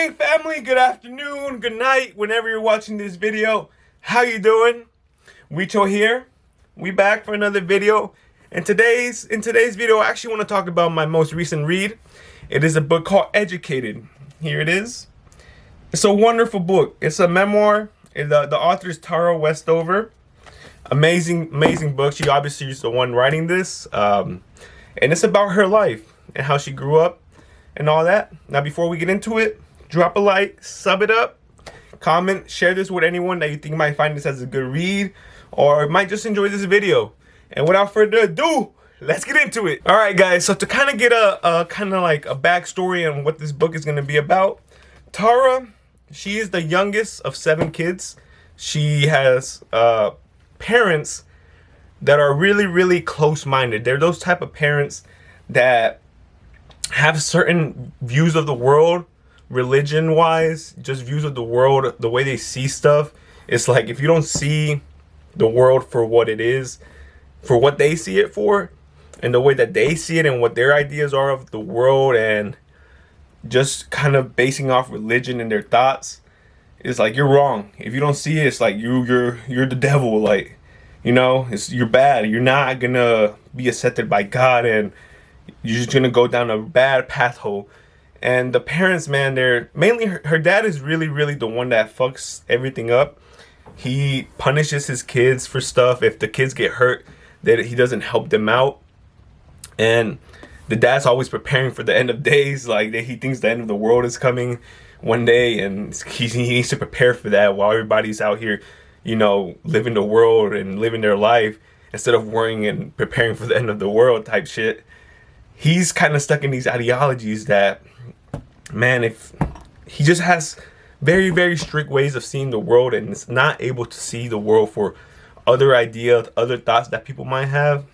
morning, family, good afternoon, good night, whenever you're watching this video. How you doing? Wicho here. We back for another video. In today's video, I actually want to talk about my most recent read. It is a book called Educated. Here it is. It's a wonderful book. It's a memoir. The author is Tara Westover. Amazing book. She obviously is the one writing this. And it's about her life and how she grew up and all that. Now, before we get into it, drop a like, sub it up, comment, share this with anyone that you think might find this as a good read or might just enjoy this video. And without further ado, let's get into it. All right, guys. So to kind of get a kind of like a backstory on what this book is going to be about, Tara, she is the youngest of 7 kids. She has parents that are really close-minded. They're those type of parents that have certain views of the world, religion-wise, just views of the world, the way they see stuff. It's like if you don't see the world for what it is, for what they see it for, and the way that they see it and what their ideas are of the world, and just kind of basing off religion and their thoughts, it's like you're wrong. If you don't see it, it's like you're the devil. Like, you know, you're bad. You're not gonna be accepted by God, and you're just gonna go down a bad path hole. And the parents, man, they're mainly her dad is really the one that fucks everything up. He punishes his kids for stuff. If the kids get hurt, that he doesn't help them out. And the dad's always preparing for the end of days. Like, he thinks the end of the world is coming one day, and he needs to prepare for that while everybody's out here, you know, living the world and living their life instead of worrying and preparing for the end of the world type shit. He's kind of stuck in these ideologies that, man, if he just has very strict ways of seeing the world, and is not able to see the world for other ideas, other thoughts that people might have.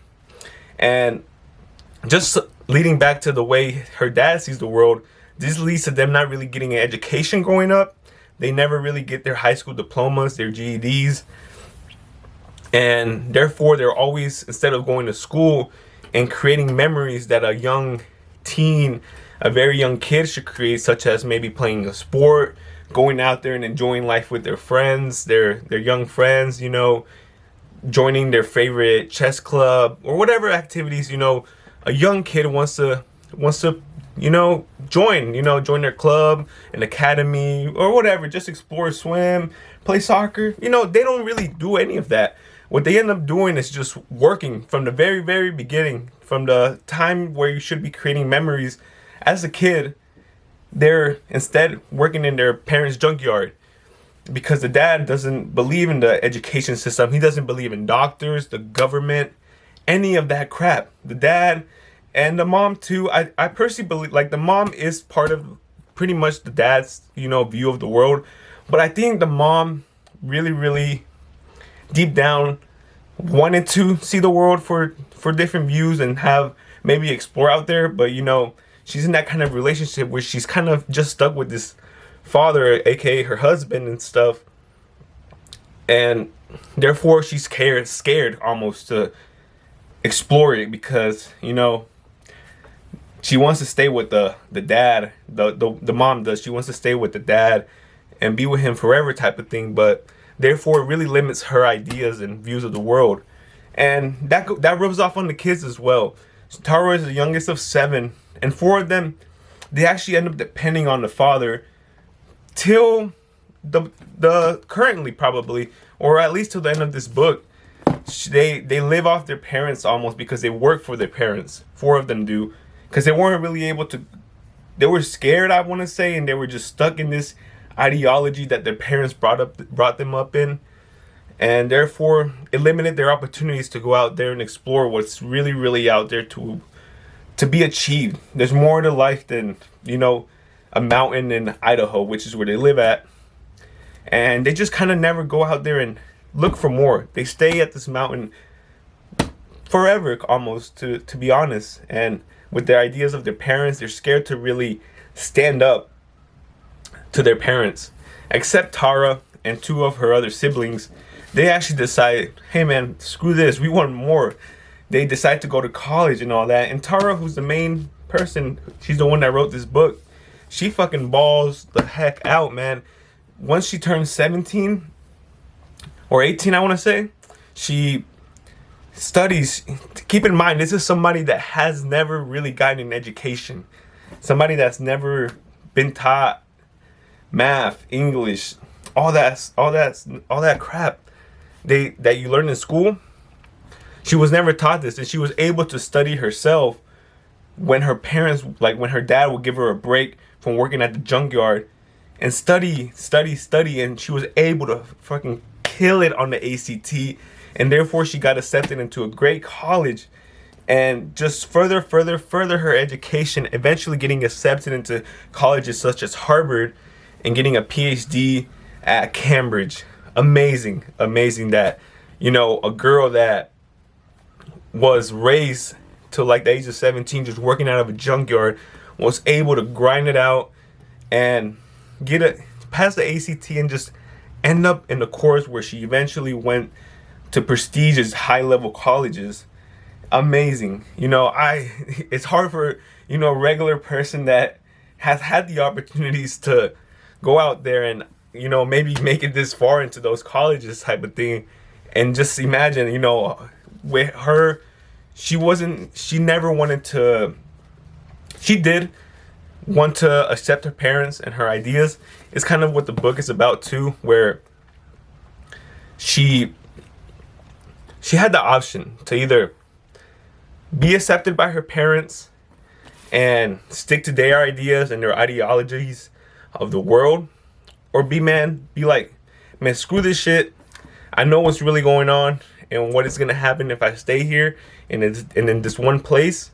And just leading back to the way her dad sees the world, this leads to them not really getting an education growing up. They never really get their high school diplomas, their GEDs. And therefore, they're always, instead of going to school and creating memories that a young teen, a very young kid should create, such as maybe playing a sport, going out there and enjoying life with their friends, their young friends, you know, joining their favorite chess club or whatever activities, you know, a young kid wants to, you know, join their club, an academy or whatever, just explore, swim, play soccer. You know, they don't really do any of that. What they end up doing is just working from the very beginning, from the time where you should be creating memories as a kid. They're instead working in their parents' junkyard because the dad doesn't believe in the education system. He doesn't believe in doctors, the government, any of that crap. The dad and the mom too. I personally believe, like, the mom is part of pretty much the dad's, you know, view of the world. But I think the mom really deep down wanted to see the world for different views and have maybe explore out there. But, you know, she's in that kind of relationship where she's kind of just stuck with this father, aka her husband and stuff. And therefore she's scared almost to explore it because, you know, she wants to stay with the dad. The mom does. She wants to stay with the dad and be with him forever type of thing. But therefore it really limits her ideas and views of the world. And that rubs off on the kids as well. So Tara is the youngest of 7. And 4 of them, they actually end up depending on the father till the currently probably, or at least till the end of this book. They live off their parents almost because they work for their parents. 4 of them do, because they weren't really able to. They were scared, I want to say, and they were just stuck in this ideology that their parents brought them up in, and therefore it limited their opportunities to go out there and explore what's really out there to be achieved. There's more to life than, you know, a mountain in Idaho, which is where they live at. And they just kind of never go out there and look for more. They stay at this mountain forever, almost, to be honest. And with their ideas of their parents, they're scared to really stand up to their parents. Except Tara and 2 of her other siblings, they actually decide, hey man, screw this, we want more. They decide to go to college and all that. And Tara, who's the main person, she's the one that wrote this book. she fucking balls the heck out, man. Once she turns 17 or 18, I want to say, she studies. Keep in mind, this is somebody that has never really gotten an education, somebody that's never been taught math, English, all that crap that you learn in school. She was never taught this, and she was able to study herself when her parents, like when her dad would give her a break from working at the junkyard, and study, and she was able to fucking kill it on the ACT, and therefore she got accepted into a great college, and just further her education, eventually getting accepted into colleges such as Harvard, and getting a PhD at Cambridge. Amazing that, you know, a girl that was raised to like the age of 17, just working out of a junkyard, was able to grind it out and get it past the ACT and just end up in the course where she eventually went to prestigious high-level colleges. Amazing. You know, it's hard for, you know, a regular person that has had the opportunities to go out there and, you know, maybe make it this far into those colleges type of thing, and just imagine, you know, with her, she never wanted to, she did want to accept her parents and her ideas. It's kind of what the book is about too, where she had the option to either be accepted by her parents and stick to their ideas and their ideologies of the world, or be like, man, screw this shit. I know what's really going on and what is gonna happen if I stay here and in this one place.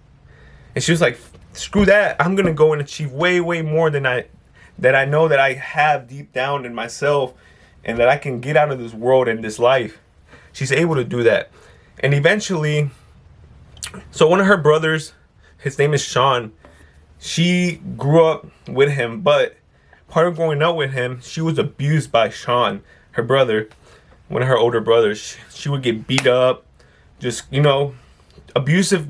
And she was like, screw that. I'm gonna go and achieve way more than I know that I have deep down in myself, and that I can get out of this world and this life. She's able to do that. And eventually, so one of her brothers, his name is Sean, she grew up with him, but part of growing up with him, she was abused by Sean, her brother, one of her older brothers. She would get beat up, just, you know, abusive,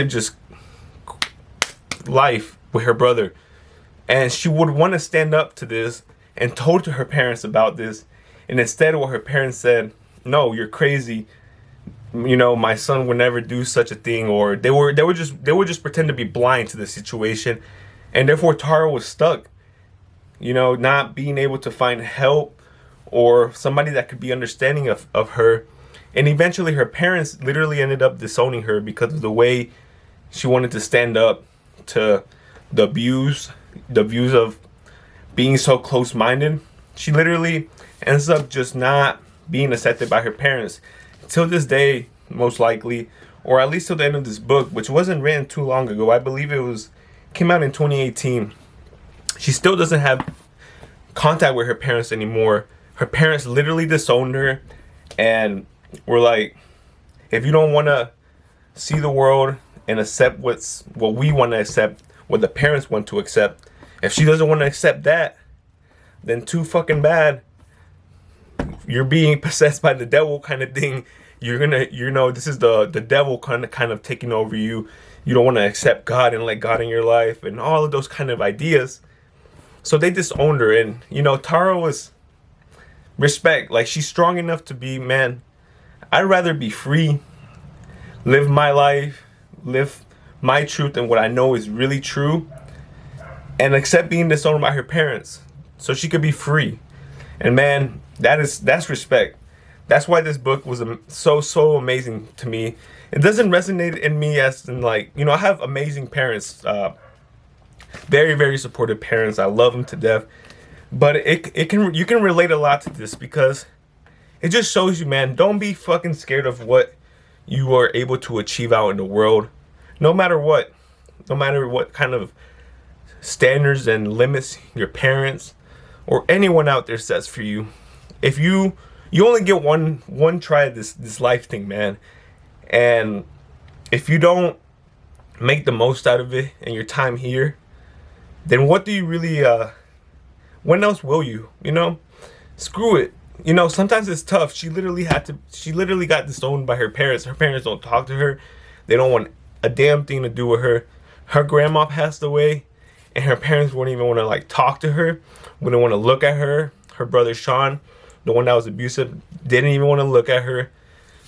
just life with her brother. And she would want to stand up to this and told to her parents about this. And instead, what her parents said, no, you're crazy. You know, my son would never do such a thing. Or they would just pretend to be blind to the situation. And therefore, Tara was stuck, you know, not being able to find help or somebody that could be understanding of her. And eventually her parents literally ended up disowning her because of the way she wanted to stand up to the views of being so close-minded. She literally ends up just not being accepted by her parents till this day, most likely, or at least till the end of this book, which wasn't written too long ago. I believe came out in 2018. She still doesn't have contact with her parents anymore. Her parents literally disowned her and were like, if you don't want to see the world and accept what we want to accept, what the parents want to accept, if she doesn't want to accept that, then too fucking bad. You're being possessed by the devil kind of thing. This is the devil kind of taking over you. You don't want to accept God and let God in your life and all of those kind of ideas. So they disowned her. And, you know, Tara was respect. Like, she's strong enough to be, man, I'd rather be free, live my life, live my truth and what I know is really true, and accept being disowned by her parents so she could be free. And man, that's respect. That's why this book was so amazing to me. It doesn't resonate in me as in, like, you know, I have amazing parents, very supportive parents. I love them to death. But you can relate a lot to this because it just shows you, man, don't be fucking scared of what you are able to achieve out in the world. No matter what kind of standards and limits your parents or anyone out there sets for you. If you only get one try at this life thing, man. And if you don't make the most out of it and your time here, then what do you really when else will you? You know? Screw it. You know, sometimes it's tough. She literally got disowned by her parents. Her parents don't talk to her. They don't want a damn thing to do with her. her grandma passed away, and her parents wouldn't even want to like talk to her, wouldn't want to look at her. Her brother Sean, the one that was abusive, didn't even want to look at her.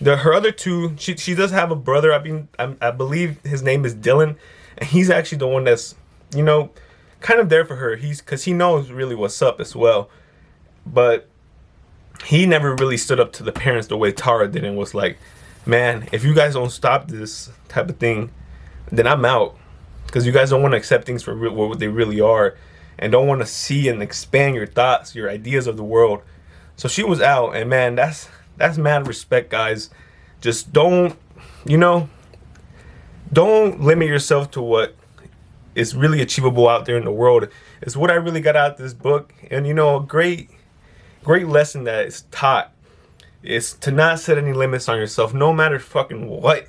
Her other two, she does have a brother. I believe his name is Dylan, and he's actually the one that's, you know, kind of there for her. Because he knows really what's up as well, but he never really stood up to the parents the way Tara did, and was like, man, if you guys don't stop this type of thing, then I'm out. Because you guys don't want to accept things for what they really are, and don't want to see and expand your thoughts, your ideas of the world. So she was out, and man, that's mad respect, guys. Just don't, you know, don't limit yourself to what is really achievable out there in the world. It's what I really got out of this book. And, you know, a great lesson that is taught is to not set any limits on yourself, no matter fucking what.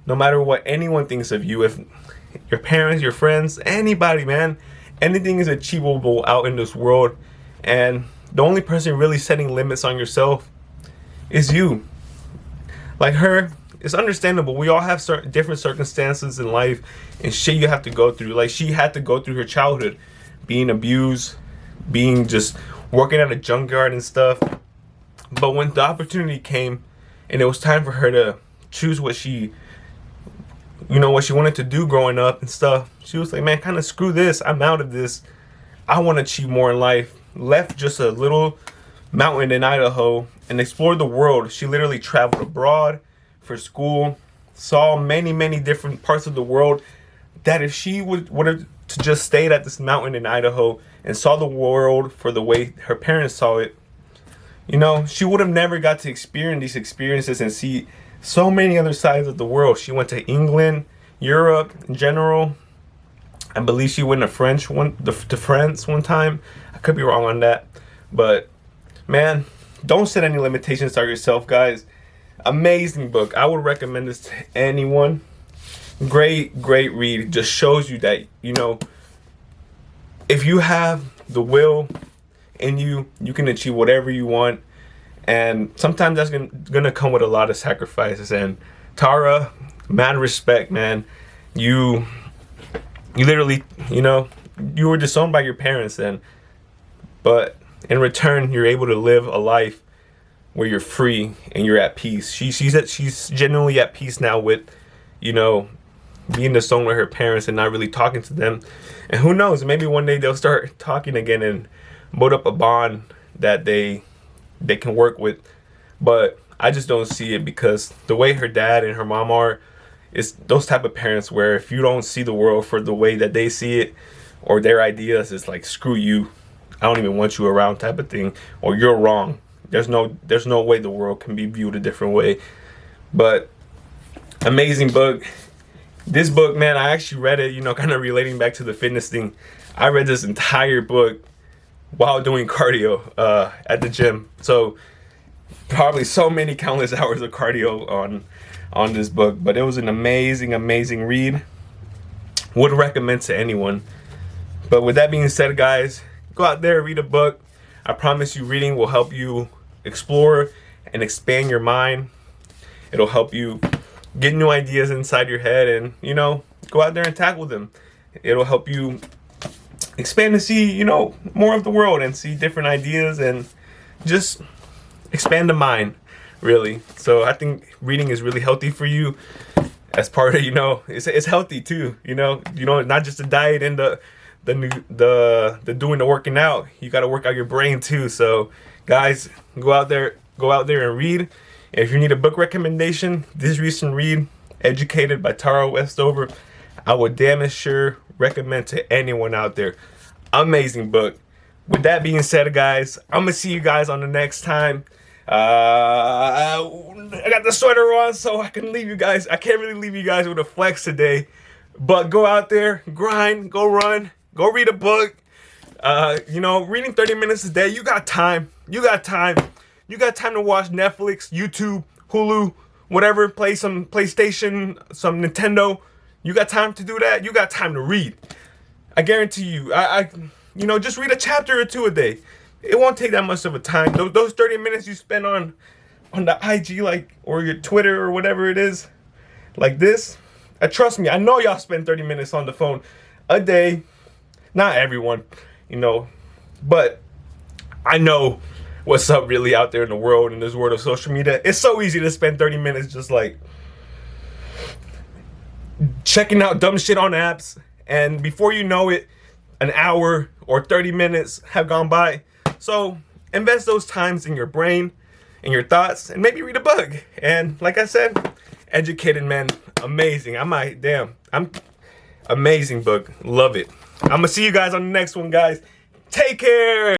No matter what anyone thinks of you. If your parents, your friends, anybody, man, anything is achievable out in this world. And the only person really setting limits on yourself is you. Like her, it's understandable. We all have certain different circumstances in life and shit you have to go through. Like, she had to go through her childhood, being abused, being just working at a junkyard and stuff. But when the opportunity came and it was time for her to choose what she, you know, what she wanted to do growing up and stuff, she was like, man, kind of screw this. I'm out of this. I want to achieve more in life. Left just a little mountain in Idaho and explored the world. She literally traveled abroad for school, saw many different parts of the world, that if she would have to just stayed at this mountain in Idaho and saw the world for the way her parents saw it, you know, she would have never got to experience these experiences and see so many other sides of the world. She went to England, Europe in general. I believe she went to France one time. I could be wrong on that. But man, don't set any limitations on yourself, guys. Amazing book. I would recommend this to anyone. Great read. It just shows you that, you know, if you have the will in you, you can achieve whatever you want. And sometimes that's gonna come with a lot of sacrifices. And Tara, mad respect, man. You literally, you know, you were disowned by your parents then, but in return, you're able to live a life where you're free and you're at peace. She's genuinely at peace now with, you know, being disowned with her parents and not really talking to them. And who knows, maybe one day they'll start talking again and build up a bond that they can work with. But I just don't see it, because the way her dad and her mom are, is those type of parents where if you don't see the world for the way that they see it or their ideas, it's like, screw you, I don't even want you around type of thing, or you're wrong. There's no way the world can be viewed a different way. But amazing book. This book, man, I actually read it, you know, kind of relating back to the fitness thing. I read this entire book while doing cardio at the gym. So probably so many countless hours of cardio on this book. But it was an amazing read. Would recommend to anyone. But with that being said, guys, go out there, read a book. I promise you, reading will help you explore and expand your mind. It'll help you get new ideas inside your head, and, you know, go out there and tackle them. It'll help you expand to see, you know, more of the world and see different ideas and just expand the mind, really. So I think reading is really healthy for you as part of, you know, it's healthy too, you know, not just the diet and the doing the working out. You got to work out your brain too. So guys, go out there and read. If you need a book recommendation, this recent read, Educated by Tara Westover, I would damn sure recommend to anyone out there. Amazing book. With that being said, guys, I'm gonna see you guys on the next time. I got the sweater on, so I can leave you guys. I can't really leave you guys with a flex today, but go out there, grind, go run, go read a book. You know, reading 30 minutes a day, you got time. You got time to watch Netflix, YouTube, Hulu, whatever, play some PlayStation, some Nintendo. You got time to do that. You got time to read. I guarantee you. You know, just read a chapter or two a day. It won't take that much of a time. Those 30 minutes you spend on the IG, like, or your Twitter or whatever it is, like this, Trust me, I know y'all spend 30 minutes on the phone a day. Not everyone, you know, but I know what's up really out there in the world, in this world of social media. It's so easy to spend 30 minutes just like checking out dumb shit on apps, and before you know it, an hour or 30 minutes have gone by. So invest those times in your brain, in your thoughts, and maybe read a book. And like I said, Educated Men, amazing. I'm amazing book. Love it. I'm gonna see you guys on the next one, guys. Take care.